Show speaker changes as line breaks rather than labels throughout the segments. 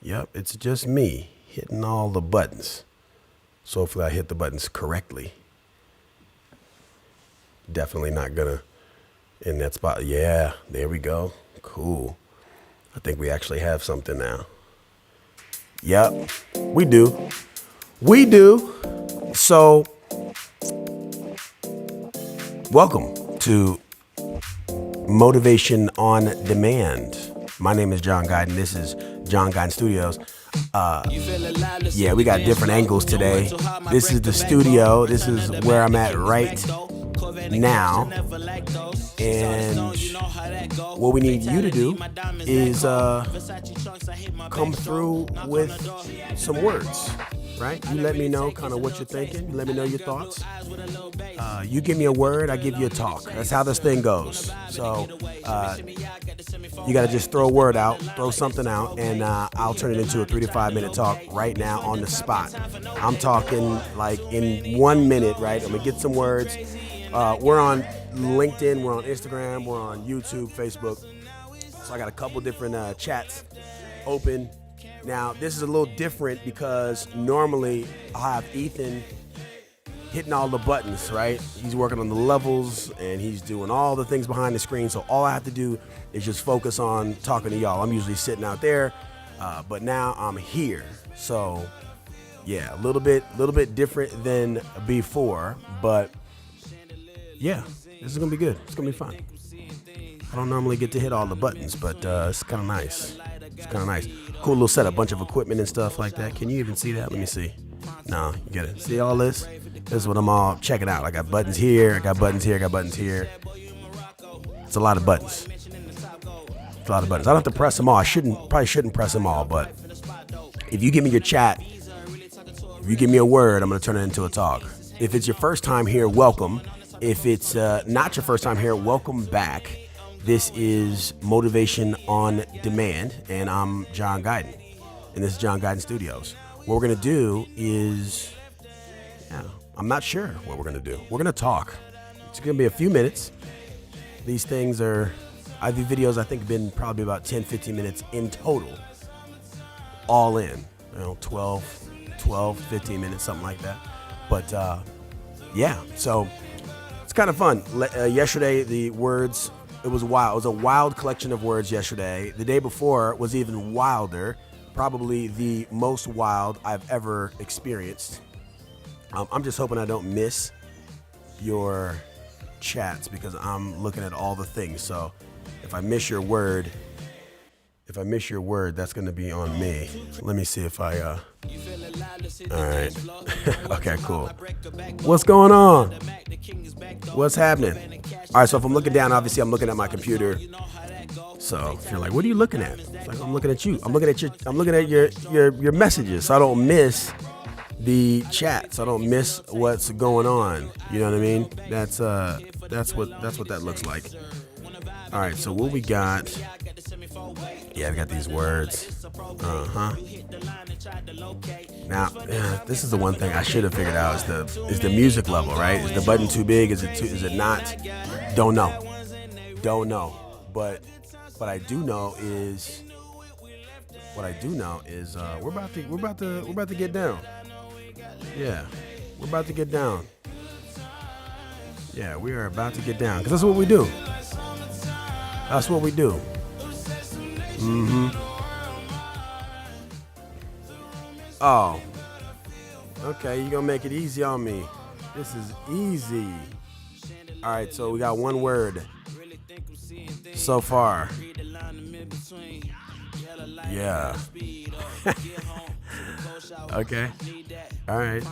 Yep, it's just me hitting all the buttons. So hopefully I hit the buttons correctly. Definitely not gonna in that spot. Yeah, there we go. Cool. I think we actually have something now. Yep, we do. We do. So, welcome to Motivation on Demand. My name is John Guyton. This is John Guyton Studios. Yeah, we got different angles today. This is the studio. This is where I'm at right now. And what we need you to do is come through with some words, right? You let me know kind of what you're thinking. You let me know your thoughts. You give me a word, I give you a talk. That's how this thing goes. So you got to just throw a word out, throw something out, and I'll turn it into a 3 to 5 minute talk right now on the spot. I'm talking like in 1 minute, right? I'm going to get some words. We're on LinkedIn, we're on Instagram, we're on YouTube, Facebook. So I got a couple different chats open. Now, this is a little different because normally I'll have Ethan hitting all the buttons, right? He's working on the levels and he's doing all the things behind the screen. So all I have to do is just focus on talking to y'all. I'm usually sitting out there, but now I'm here. So yeah, a little bit different than before, but yeah, this is gonna be good. It's gonna be fun. I don't normally get to hit all the buttons, but it's kind of nice. It's kind of nice. Cool little setup, bunch of equipment and stuff like that. Can you even see that? Let me see. No, you get it. See all this? This is what I'm all checking out. I got buttons here, I got buttons here, I got buttons here. It's a lot of buttons. It's a lot of buttons. I don't have to press them all. Probably shouldn't press them all, but if you give me your chat, if you give me a word, I'm gonna turn it into a talk. If it's your first time here, welcome. If it's not your first time here, welcome back. This is Motivation on Demand, and I'm John Guyton, and this is John Guyton Studios. What we're going to do is, I'm not sure what we're going to do. We're going to talk. It's going to be a few minutes. These things are, these videos I think have been probably about 10, 15 minutes in total, all in, 12, 15 minutes, something like that. But yeah, so it's kind of fun. Yesterday, the words, it was wild. It was a wild collection of words yesterday. The day before was even wilder, probably the most wild I've ever experienced. I'm just hoping I don't miss your chats because I'm looking at all the things. So if I miss your word, that's going to be on me. Let me see if I, all right. Okay, cool. What's going on? What's happening? All right, so if I'm looking down, obviously I'm looking at my computer. So if you're like, what are you looking at? It's like, I'm looking at you. I'm looking at your messages, so I don't miss the chat, so I don't miss what's going on. You know what I mean? That's what that looks like. All right, so what we got? Yeah, I got these words. Now, this is the one thing I should have figured out is the music level, right? Is the button too big? Is it not? Don't know. But what I do know is we're about to get down. Yeah, we're about to get down. Yeah, we are about to get down because that's what we do. That's what we do. Oh, okay, you're gonna make it easy on me. This is easy. All right, so we got one word so far. Yeah. Okay. All right.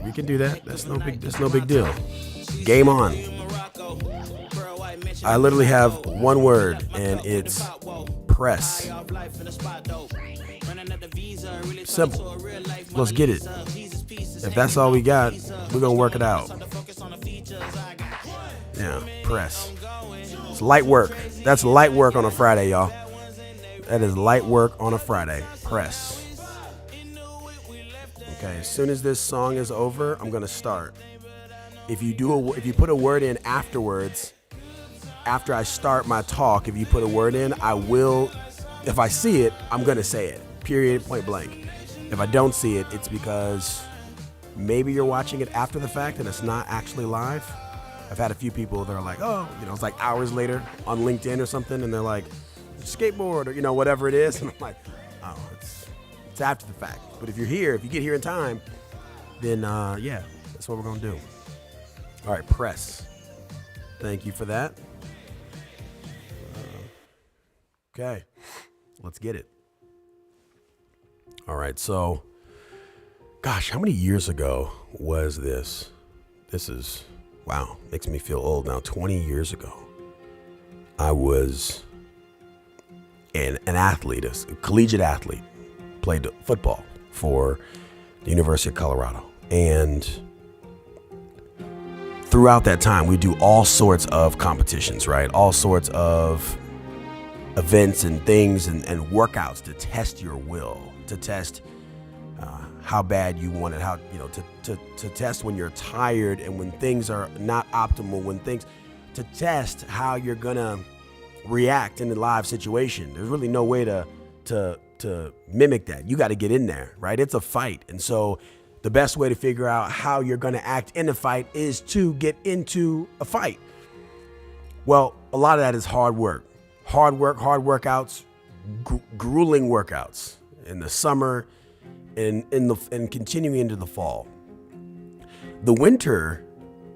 We can do that. That's no big deal. Game on. I literally have one word, and it's press. Simple. Let's get it. If that's all we got, we're gonna work it out. Yeah, press. It's light work. That's light work on a Friday, y'all. That is light work on a Friday. Press. Okay, as soon as this song is over, I'm gonna start. If you put a word in afterwards, after I start my talk, if you put a word in, I will If I see it, I'm going to say it, period, point blank. If I don't see it, it's because maybe you're watching it after the fact and it's not actually live. I've had a few people that are like, oh, it's like hours later on LinkedIn or something, and they're like, skateboard or, whatever it is. And I'm like, oh, it's after the fact. But if you're here, if you get here in time, then, yeah, that's what we're going to do. All right, press. Thank you for that. Okay, let's get it. All right, so, gosh, how many years ago was this? This is, wow, makes me feel old now. 20 years ago, I was an athlete, a collegiate athlete, played football for the University of Colorado. And throughout that time, we do all sorts of competitions, right? All sorts of events and things and workouts to test your will, to test how bad you want it, how, to test when you're tired and when things are not optimal, to test how you're gonna react in the live situation. There's really no way to mimic that. You got to get in there, right? It's a fight. And so the best way to figure out how you're going to act in a fight is to get into a fight. Well, a lot of that is hard work, hard workouts, grueling workouts in the summer and continuing into the fall. The winter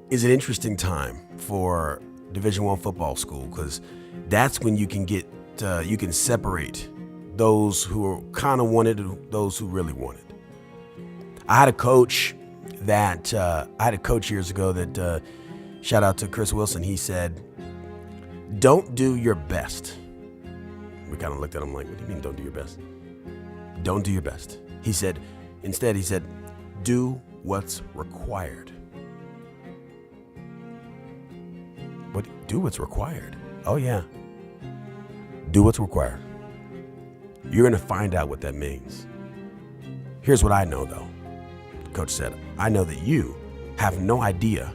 is an interesting time for Division I football school because that's when you can you can separate those who kind of wanted and those who really wanted. I had a coach years ago that, shout out to Chris Wilson. He said, don't do your best. We kind of looked at him like, what do you mean don't do your best? Don't do your best. Instead he said, do what's required. Do what's required? Oh yeah. Do what's required. You're going to find out what that means. Here's what I know though. Coach said, I know that you have no idea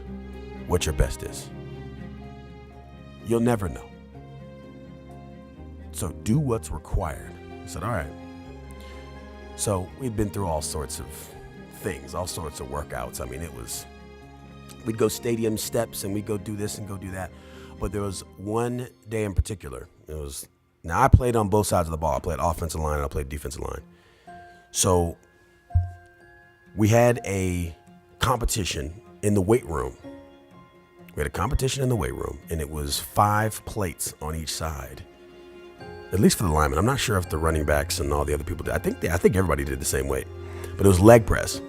what your best is. You'll never know. So do what's required. I said, all right. So we'd been through all sorts of things, all sorts of workouts. I mean, we'd go stadium steps and we'd go do this and go do that. But there was one day in particular. Now I played on both sides of the ball. I played offensive line and I played defensive line. So we had a competition in the weight room. And it was 5 plates on each side. At least for the linemen. I'm not sure if the running backs and all the other people did. I think everybody did the same weight. But it was leg press.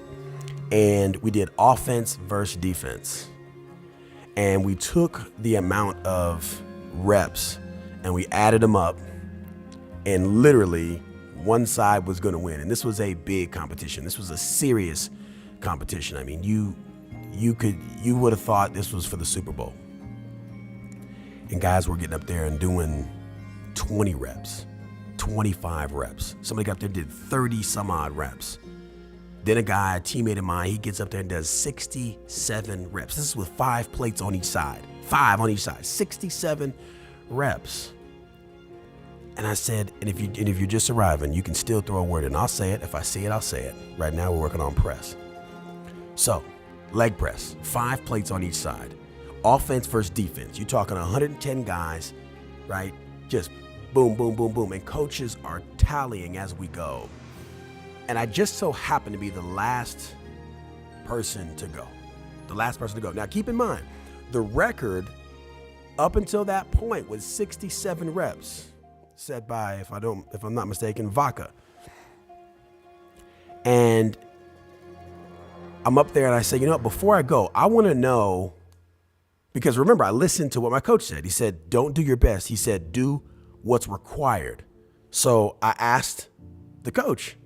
And we did offense versus defense. And we took the amount of reps and we added them up, and literally one side was going to win. And this was a big competition. This was a serious competition. I mean, you would have thought this was for the Super Bowl. And guys were getting up there and doing 20 reps, 25 reps. Somebody got up there and did 30 some odd reps. Then a teammate of mine, he gets up there and does 67 reps. This is with 5 plates on each side. 5 on each side, 67 reps. And I said, and if you're just arriving, you can still throw a word in. I'll say it. If I see it, I'll say it. Right now we're working on press. So, leg press, 5 plates on each side. Offense versus defense. You're talking 110 guys, right? Just boom, boom, boom, boom. And coaches are tallying as we go. And I just so happen to be the last person to go. Now keep in mind, the record up until that point was 67 reps. Set by, if I'm not mistaken, Vaca. And I'm up there and I say, before I go, I want to know, because remember, I listened to what my coach said. He said, don't do your best. He said, do what's required. So I asked the coach,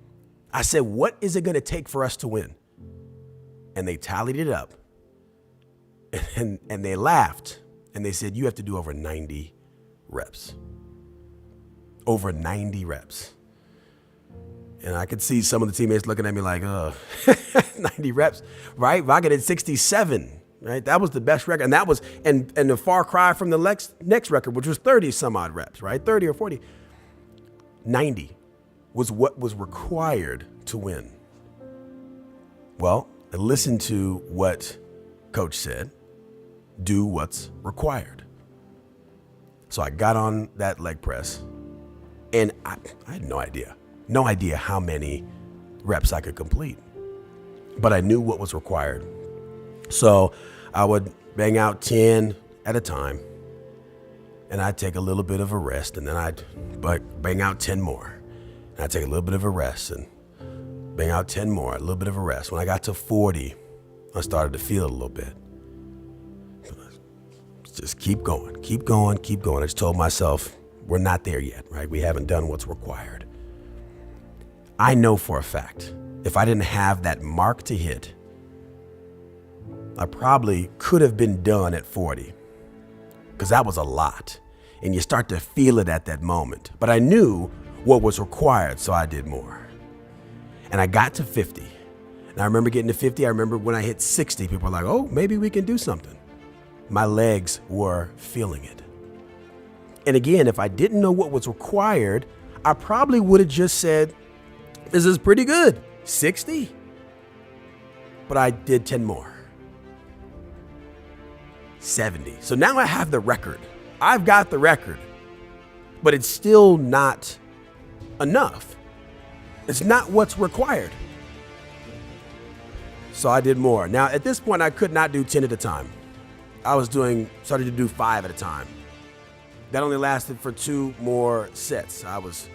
I said, what is it going to take for us to win? And they tallied it up and they laughed and they said, you have to do over 90 reps. Over 90 reps. And I could see some of the teammates looking at me like, 90 reps, right? Vaca did 67, right? That was the best record. And that was, and the far cry from the next record, which was 30 some odd reps, right? 30 or 40. 90 was what was required to win. Well, I listened to what coach said, do what's required. So I got on that leg press and I had no idea how many reps I could complete, but I knew what was required. So I would bang out 10 at a time and I'd take a little bit of a rest, and then I'd bang out 10 more. And I'd take a little bit of a rest and bang out 10 more, a little bit of a rest. When I got to 40, I started to feel it a little bit. Just keep going. I just told myself, we're not there yet, right? We haven't done what's required. I know for a fact, if I didn't have that mark to hit, I probably could have been done at 40, because that was a lot. And you start to feel it at that moment. But I knew what was required, so I did more. And I got to 50. And I remember getting to 50. I remember when I hit 60, people were like, oh, maybe we can do something. My legs were feeling it. And again, if I didn't know what was required, I probably would have just said, this is pretty good, 60. But I did 10 more. 70. So now I have the record. I've got the record, but it's still not enough. It's not what's required. So I did more. Now at this point, I could not do 10 at a time. I was started to do 5 at a time. That only lasted for 2 more sets. I was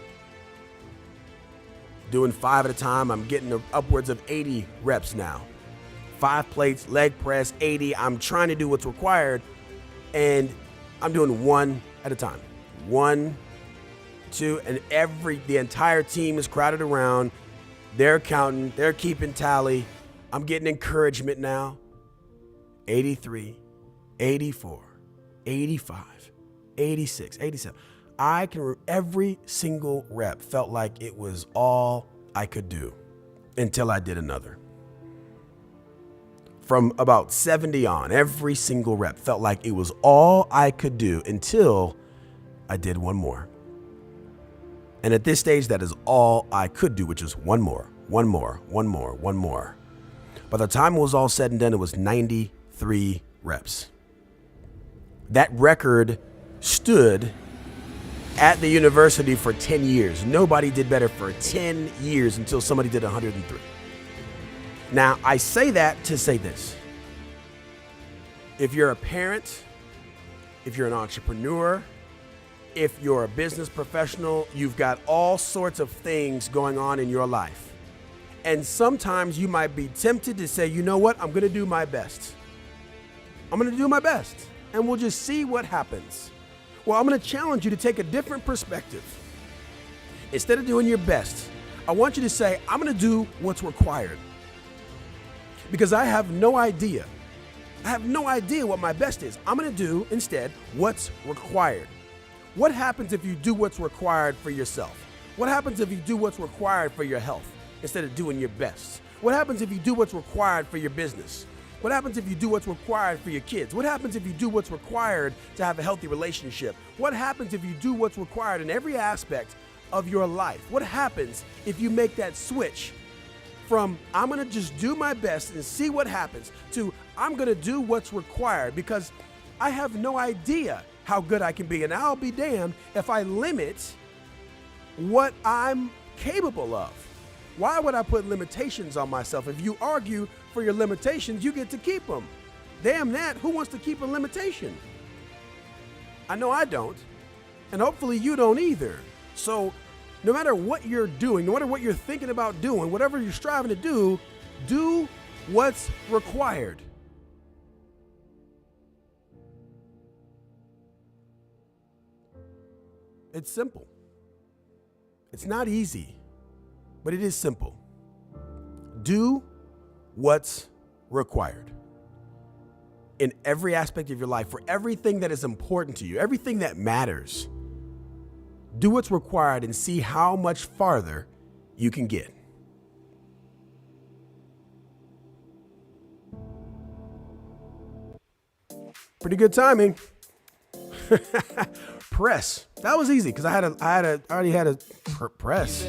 doing 5 at a time. I'm getting upwards of 80 reps now. 5 plates, leg press, 80. I'm trying to do what's required, and I'm doing 1 at a time. 1, 2, and the entire team is crowded around. They're counting, they're keeping tally. I'm getting encouragement now. 83, 84, 85, 86, 87. Every single rep felt like it was all I could do until I did another. From about 70 on, every single rep felt like it was all I could do until I did one more. And at this stage, that is all I could do, which is one more. By the time it was all said and done, it was 93 reps. That record stood at the university for 10 years. Nobody did better for 10 years until somebody did 103. Now, I say that to say this. If you're a parent, if you're an entrepreneur, if you're a business professional, you've got all sorts of things going on in your life. And sometimes you might be tempted to say, you know what, I'm going to do my best. I'm going to do my best, and we'll just see what happens. Well, I'm going to challenge you to take a different perspective. Instead of doing your best, I want you to say, I'm going to do what's required. Because I have no idea. I have no idea what my best is. I'm going to do instead what's required. What happens if you do what's required for yourself? What happens if you do what's required for your health instead of doing your best? What happens if you do what's required for your business? What happens if you do what's required for your kids? What happens if you do what's required to have a healthy relationship? What happens if you do what's required in every aspect of your life? What happens if you make that switch from I'm going to just do my best and see what happens to I'm going to do what's required because I have no idea how good I can be, and I'll be damned if I limit what I'm capable of. Why would I put limitations on myself? If you argue for your limitations, you get to keep them. Damn that, who wants to keep a limitation? I know I don't, and hopefully you don't either. So no matter what you're doing, no matter what you're thinking about doing, whatever you're striving to do what's required. It's simple. It's not easy, but it is simple. Do what's required in every aspect of your life, for everything that is important to you, everything that matters. Do what's required and see how much farther you can get. Pretty good timing. Press. That was easy because I already had a press.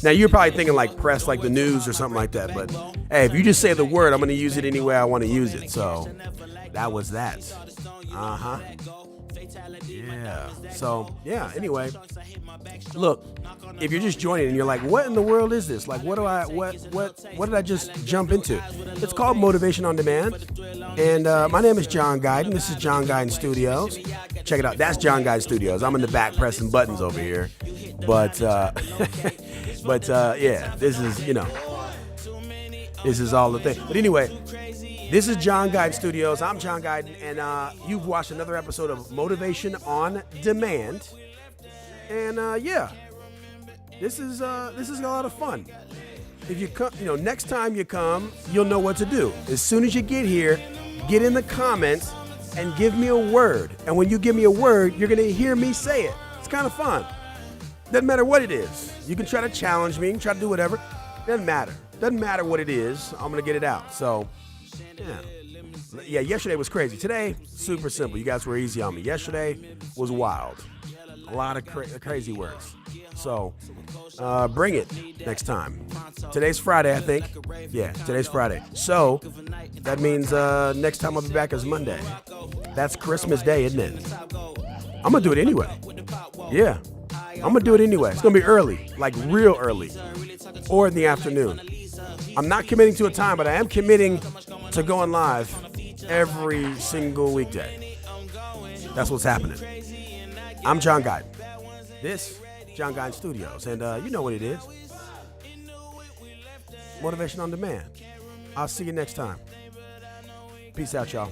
Now you're probably thinking like press like the news or something like that, but hey, if you just say the word, I'm gonna use it any way I want to use it. So that was that. Yeah. So yeah. Anyway, look, if you're just joining and you're like, what in the world is this? Like, what did I just jump into? It's called Motivation on Demand, and my name is John Guyton. This is John Guyton Studios. Check it out. That's John Guyton Studios. I'm in the back pressing buttons over here, but yeah, this is all the thing. But anyway, this is John Guyton Studios. I'm John Guyton, and you've watched another episode of Motivation on Demand. And yeah, this is a lot of fun. If you come, next time you come, you'll know what to do. As soon as you get here, get in the comments and give me a word. And when you give me a word, you're gonna hear me say it. It's kind of fun. Doesn't matter what it is. You can try to challenge me, you can try to do whatever. Doesn't matter. Doesn't matter what it is. I'm gonna get it out. So, yeah. Yesterday was crazy. Today, super simple. You guys were easy on me. Yesterday was wild. A lot of crazy words. So, bring it next time. Today's Friday, I think. Yeah, today's Friday. So, that means next time I'll be back is Monday. That's Christmas Day, isn't it? I'm going to do it anyway. Yeah, I'm going to do it anyway. It's going to be early, like real early, or in the afternoon. I'm not committing to a time, but I am committing to going live every single weekday. That's what's happening. I'm John Guyton. This, John Guyton Studios. And you know what it is. Motivation on Demand. I'll see you next time. Peace out, y'all.